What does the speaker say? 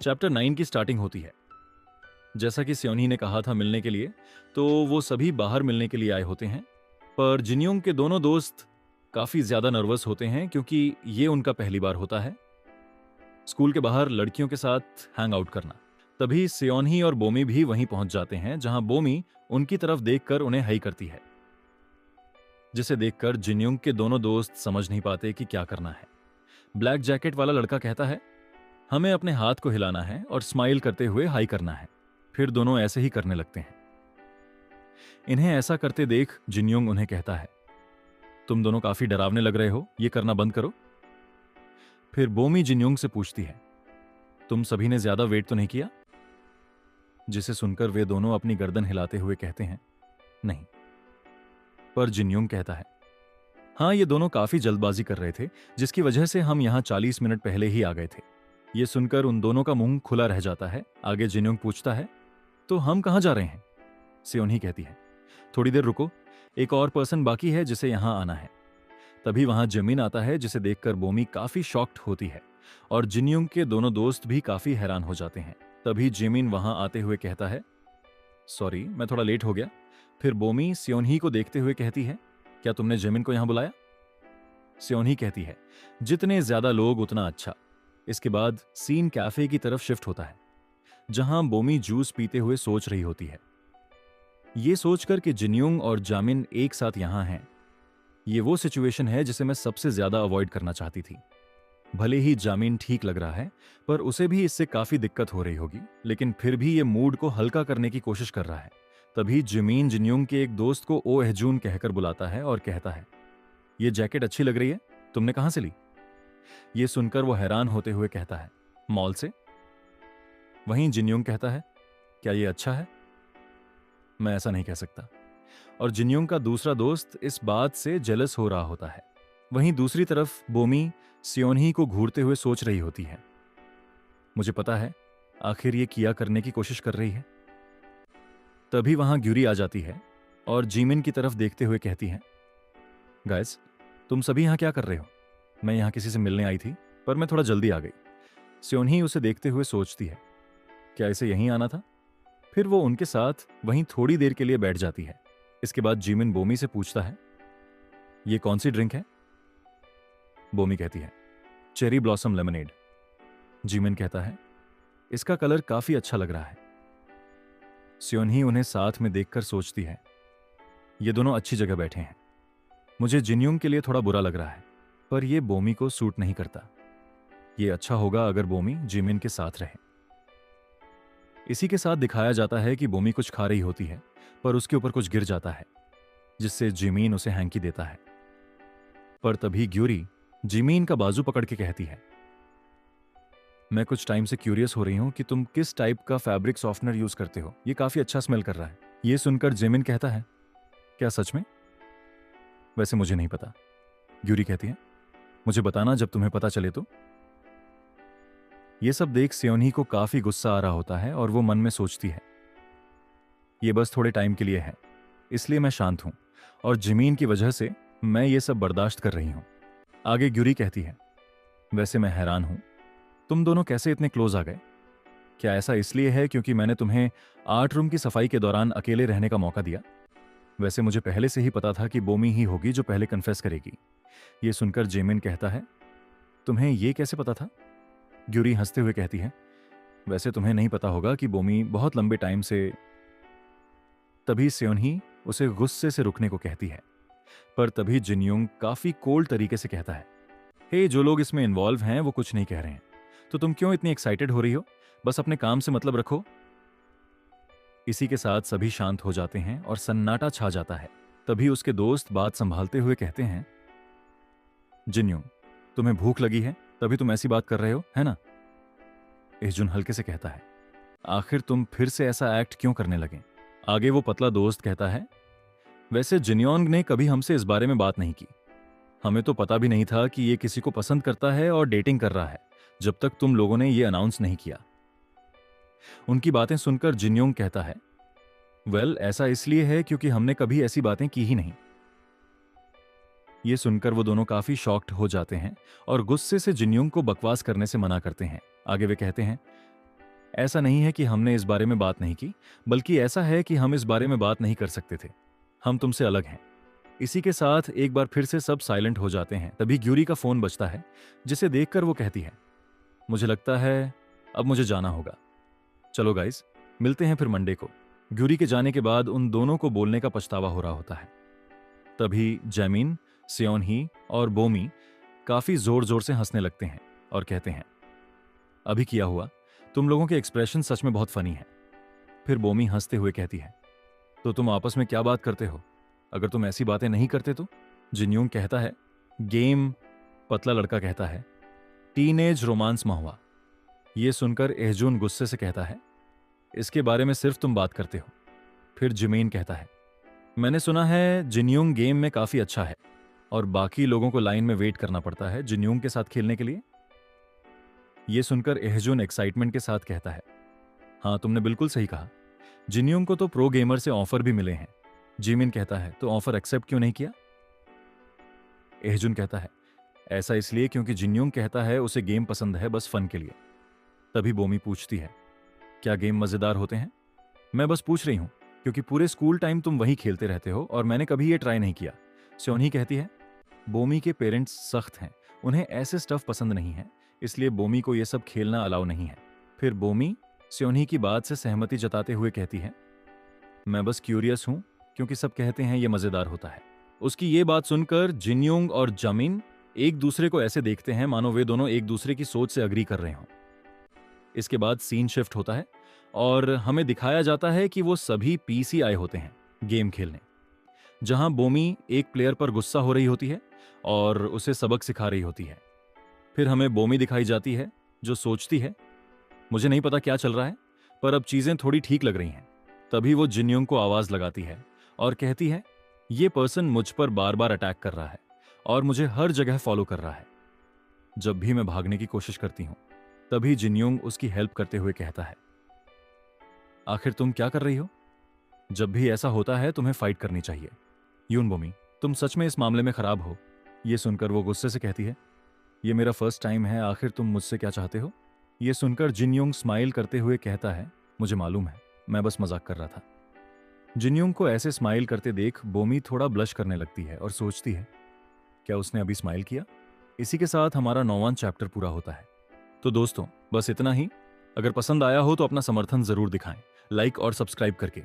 Chapter 9 की starting होती है। जैसा कि स्योनी ने कहा था मिलने के लिए, तो वो सभी बाहर मिलने के लिए आए होते हैं। पर जिनयोंग के दोनों दोस्त काफी ज्यादा नर्वस होते हैं क्योंकि ये उनका पहली बार होता है स्कूल के बाहर लड़कियों के साथ हैंग आउट करना। तभी सियोनही और बोमी भी वहीं पहुंच जाते हैं, जहां बोमी उनकी तरफ देखकर उन्हें हाई करती है, जिसे देखकर जिनयोंग के दोनों दोस्त समझ नहीं पाते कि क्या करना है। ब्लैक जैकेट वाला लड़का कहता है, हमें अपने हाथ को हिलाना है और स्माइल करते हुए हाई करना है। फिर दोनों ऐसे ही करने लगते हैं। इन्हें ऐसा करते देख जिनयोंग उन्हें कहता है, तुम दोनों काफी डरावने लग रहे हो, ये करना बंद करो। फिर बोमी जिनयोंग से पूछती है, तुम सभी ने ज्यादा वेट तो नहीं किया? जिसे सुनकर वे दोनों अपनी गर्दन हिलाते हुए कहते हैं, नहीं। पर जिनयोंग कहता है, हाँ, ये दोनों काफी जल्दबाजी कर रहे थे, जिसकी वजह से हम यहां 40 मिनट पहले ही आ गए थे। ये सुनकर उन दोनों का मुंह खुला रह जाता है। आगे जिनयोंग पूछता है, तो हम कहां जा रहे हैं? सियोनही कहती है, थोड़ी देर रुको, एक और पर्सन बाकी है जिसे यहां आना है। तभी वहां जमीन आता है, जिसे देखकर बोमी काफी शॉक्ड होती है और जिनयोंग के दोनों दोस्त भी काफी हैरान हो जाते हैं। तभी जिमिन वहां आते हुए कहता है, सॉरी, मैं थोड़ा लेट हो गया। फिर बोमी सियोनही को देखते हुए कहती है, क्या तुमने जिमिन को यहां बुलाया? सियोनही कहती है, जितने ज्यादा लोग उतना अच्छा। इसके बाद सीन कैफे की तरफ शिफ्ट होता है, जहां बोमी जूस पीते हुए सोच रही होती है। ये सोचकर कि जिनयोंग और जामिन एक साथ यहां हैं, ये वो सिचुएशन है जिसे मैं सबसे ज्यादा अवॉइड करना चाहती थी। भले ही जामिन ठीक लग रहा है, पर उसे भी इससे काफी दिक्कत हो रही होगी, लेकिन फिर भी ये मूड को हल्का करने की कोशिश कर रहा है। तभी जिमीन जिनयोंग के एक दोस्त को ओ एहजून कहकर बुलाता है और कहता है, ये जैकेट अच्छी लग रही है, तुमने कहां से ली? ये सुनकर वो हैरान होते हुए कहता है, मॉल से। वहीं जिनयोंग कहता है, क्या ये अच्छा है? मैं ऐसा नहीं कह सकता। और जिनयोंग का दूसरा दोस्त इस बात से जेलस हो रहा होता है। वहीं दूसरी तरफ बोमी सियोनही को घूरते हुए सोच रही होती है, मुझे पता है, आखिर ये किया करने की कोशिश कर रही है। तभी वहां ग्यूरी आ जाती है और जीमिन की तरफ देखते हुए कहती है, गाइस, तुम सभी यहां क्या कर रहे हो? मैं यहां किसी से मिलने आई थी, पर मैं थोड़ा जल्दी आ गई। सियोनही उसे देखते हुए सोचती है, क्या इसे यहीं आना था? फिर वो उनके साथ वहीं थोड़ी देर के लिए बैठ जाती है। इसके बाद जीमिन बोमी से पूछता है, ये कौन सी ड्रिंक है? बोमी कहती है, चेरी ब्लॉसम लेमनेड। जीमिन कहता है, इसका कलर काफी अच्छा लग रहा है। सियोनही उन्हें साथ में देखकर सोचती है, ये दोनों अच्छी जगह बैठे हैं। मुझे जिनयोंग के लिए थोड़ा बुरा लग रहा है, पर यह बोमी को सूट नहीं करता। ये अच्छा होगा अगर बोमी जिमिन के साथ रहे। इसी के साथ दिखाया जाता है कि बोमी कुछ खा रही होती है, पर उसके ऊपर कुछ गिर जाता है, जिससे जिमीन उसे हैंकी देता है। पर तभी ग्यूरी जिमीन का बाजू पकड़ के कहती है, मैं कुछ टाइम से क्यूरियस हो रही हूं कि तुम किस टाइप का फैब्रिक सॉफ्टनर यूज करते हो, ये काफी अच्छा स्मेल कर रहा है। ये सुनकर जिमिन कहता है, क्या सच में? वैसे मुझे नहीं पता। ग्यूरी कहती है, मुझे बताना जब तुम्हें पता चले तो। ये सब देख सियोनही को काफी गुस्सा आ रहा होता है और वो मन में सोचती है, ये बस थोड़े टाइम के लिए है, इसलिए मैं शांत हूं और जिमीन की वजह से मैं ये सब बर्दाश्त कर रही हूं। आगे ग्यूरी कहती है, वैसे मैं हैरान हूं, तुम दोनों कैसे इतने क्लोज आ गए? क्या ऐसा इसलिए है क्योंकि मैंने तुम्हें आर्ट रूम की सफाई के दौरान अकेले रहने का मौका दिया? वैसे मुझे पहले से ही पता था कि बोमी ही होगी जो पहले कन्फेस करेगी। ये सुनकर जिमिन कहता है, तुम्हें ये कैसे पता था? ग्यूरी हंसते हुए कहती है, वैसे तुम्हें नहीं पता होगा कि बोमी बहुत लंबे टाइम से। तभी सियोनही उसे गुस्से से रुकने को कहती है, पर तभी जिनयोंग काफी कोल्ड तरीके से कहता है, हे, जो लोग इसमें इन्वॉल्व हैं वो कुछ नहीं कह रहे हैं, तो तुम क्यों इतनी एक्साइटेड हो रही हो? बस अपने काम से मतलब रखो। इसी के साथ सभी शांत हो जाते हैं और सन्नाटा छा जाता है। तभी उसके दोस्त बात संभालते हुए कहते हैं, जिनयोंग, तुम्हें भूख लगी है, तभी तुम ऐसी बात कर रहे हो, है ना? एहजुन हल्के से कहता है, आखिर तुम फिर से ऐसा एक्ट क्यों करने लगे? आगे वो पतला दोस्त कहता है, वैसे जिनयोंग ने कभी हमसे इस बारे में बात नहीं की। हमें तो पता भी नहीं था कि ये किसी को पसंद करता है और डेटिंग कर रहा है, जब तक तुम लोगों ने ये अनाउंस नहीं किया। उनकी बातें सुनकर जिनयोंग कहता है, वेल, ऐसा इसलिए है क्योंकि हमने कभी ऐसी बातें की ही नहीं। ये सुनकर वो दोनों काफी शॉक्ड हो जाते हैं और गुस्से से जिनयोंग को बकवास करने से मना करते हैं। आगे वे कहते हैं, ऐसा नहीं है कि हमने इस बारे में बात नहीं की, बल्कि ऐसा है कि हम इस बारे में बात नहीं कर सकते थे। हम तुमसे अलग हैं। इसी के साथ एक बार फिर से सब साइलेंट हो जाते हैं। तभी ग्यूरी का फोन बजता है, जिसे देखकर वो कहती है, मुझे लगता है अब मुझे जाना होगा। चलो गाइस, मिलते हैं फिर मंडे को। ग्यूरी के जाने के बाद उन दोनों को बोलने का पछतावा हो रहा होता है। तभी जैमिन, सियोनही और बोमी काफी जोर जोर से हंसने लगते हैं और कहते हैं, अभी किया हुआ, तुम लोगों के एक्सप्रेशन सच में बहुत फनी है। फिर बोमी हंसते हुए कहती है, तो तुम आपस में क्या बात करते हो? अगर तुम ऐसी बातें नहीं करते तो? जिन्यूंग कहता है, गेम। पतला लड़का कहता है, टीनेज रोमांस महुआ। यह सुनकर एहजून गुस्से से कहता है, इसके बारे में सिर्फ तुम बात करते हो। फिर जिमीन कहता है, मैंने सुना है जिन्यूंग गेम में काफी अच्छा है और बाकी लोगों को लाइन में वेट करना पड़ता है जिन्यूंग के साथ खेलने के लिए। यह सुनकर एहजून एक्साइटमेंट के साथ कहता है, हाँ तुमने बिल्कुल सही कहा। जिन्यूंग को तो प्रो गेमर से ऑफर भी मिले हैं। जिमिन कहता है, तो ऑफर एक्सेप्ट क्यों नहीं किया? एहजून कहता है, ऐसा इसलिए क्योंकि जिन्यूंग कहता है उसे गेम पसंद है, बस फन के लिए। तभी बोमी पूछती है, क्या गेम मजेदार होते हैं? मैं बस पूछ रही हूं क्योंकि पूरे स्कूल टाइम तुम वही खेलते रहते हो और मैंने कभी ये ट्राई नहीं किया। स्योनही कहती है, बोमी के पेरेंट्स सख्त हैं, उन्हें ऐसे स्टफ पसंद नहीं है, इसलिए बोमी को यह सब खेलना अलाउ नहीं है। फिर बोमी स्योनही की बात से सहमति जताते हुए कहती है, मैं बस क्यूरियस हूं क्योंकि सब कहते हैं यह मजेदार होता है। उसकी ये बात सुनकर जिन्यूंग और जमिन एक दूसरे को ऐसे देखते हैं मानो वे दोनों एक दूसरे की सोच से अग्री कर रहे हों। इसके बाद सीन शिफ्ट होता है और हमें दिखाया जाता है कि वो सभी पीसी आए होते हैं गेम खेलने, जहां बोमी एक प्लेयर पर गुस्सा हो रही होती है और उसे सबक सिखा रही होती है। फिर हमें बोमी दिखाई जाती है जो सोचती है, मुझे नहीं पता क्या चल रहा है, पर अब चीजें थोड़ी ठीक लग रही हैं। तभी वो जिन्यूंग को आवाज लगाती है और कहती है, ये पर्सन मुझ पर बार बार अटैक कर रहा है और मुझे हर जगह फॉलो कर रहा है। जब भी मैं भागने की कोशिश करती हूं, तभी जिन्यूंग उसकी हेल्प करते हुए कहता है, आखिर तुम क्या कर रही हो? जब भी ऐसा होता है तुम्हें फाइट करनी चाहिए। यून बोमी, तुम सच में इस मामले में खराब हो। यह सुनकर वो गुस्से से कहती है, यह मेरा फर्स्ट टाइम है, आखिर तुम मुझसे क्या चाहते हो? यह सुनकर जिन्यूंग स्माइल करते हुए कहता है, मुझे मालूम है, मैं बस मजाक कर रहा था। जिन्यूंग को ऐसे स्माइल करते देख बोमी थोड़ा ब्लश करने लगती है और सोचती है, क्या उसने अभी स्माइल किया? इसी के साथ हमारा 9वां चैप्टर पूरा होता है। तो दोस्तों, बस इतना ही। अगर पसंद आया हो तो अपना समर्थन जरूर दिखाएं, लाइक और सब्सक्राइब करके।